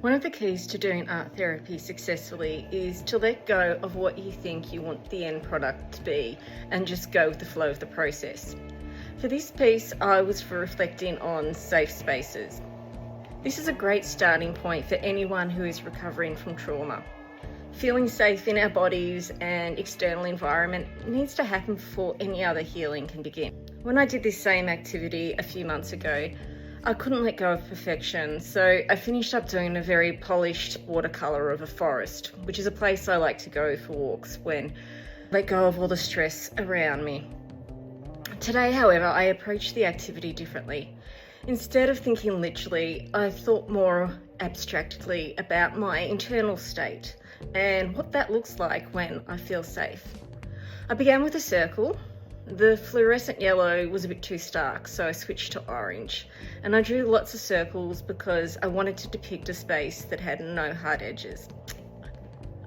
One of the keys to doing art therapy successfully is to let go of what you think you want the end product to be and just go with the flow of the process. For this piece, I was reflecting on safe spaces. This is a great starting point for anyone who is recovering from trauma. Feeling safe in our bodies and external environment needs to happen before any other healing can begin. When I did this same activity a few months ago, I couldn't let go of perfection, so I finished up doing a very polished watercolour of a forest, which is a place I like to go for walks when I let go of all the stress around me. Today, however, I approached the activity differently. Instead of thinking literally, I thought more abstractly about my internal state and what that looks like when I feel safe. I began with a circle. The fluorescent yellow was a bit too stark, so I switched to orange, and I drew lots of circles because I wanted to depict a space that had no hard edges.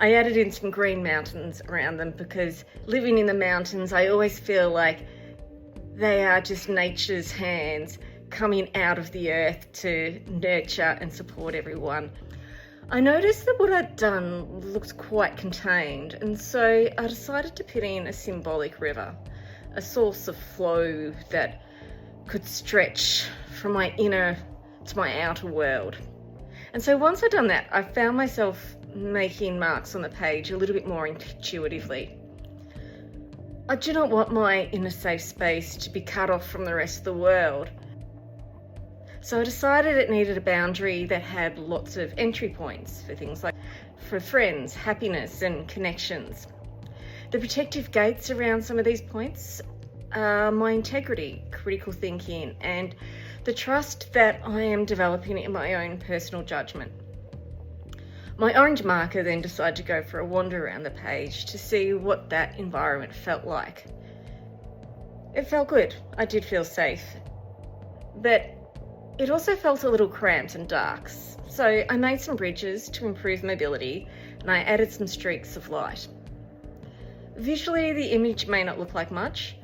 I added in some green mountains around them because living in the mountains, I always feel like they are just nature's hands coming out of the earth to nurture and support everyone. I noticed that what I'd done looked quite contained, and so I decided to put in a symbolic river, a source of flow that could stretch from my inner to my outer world. And so once I'd done that, I found myself making marks on the page a little bit more intuitively. I do not want my inner safe space to be cut off from the rest of the world. So I decided it needed a boundary that had lots of entry points for things like for friends, happiness, and connections. The protective gates around some of these points are my integrity, critical thinking, and the trust that I am developing in my own personal judgment. My orange marker then decided to go for a wander around the page to see what that environment felt like. It felt good. I did feel safe, but it also felt a little cramped and dark. So I made some bridges to improve mobility, and I added some streaks of light. Visually, the image may not look like much,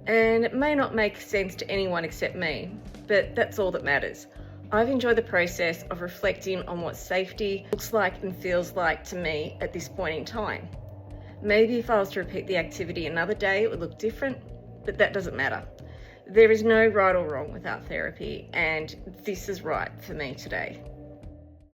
and it may not make sense to anyone except me, but that's all that matters. I've enjoyed the process of reflecting on what safety looks like and feels like to me at this point in time. Maybe if I was to repeat the activity another day, it would look different, but that doesn't matter. There is no right or wrong with art therapy, and this is right for me today.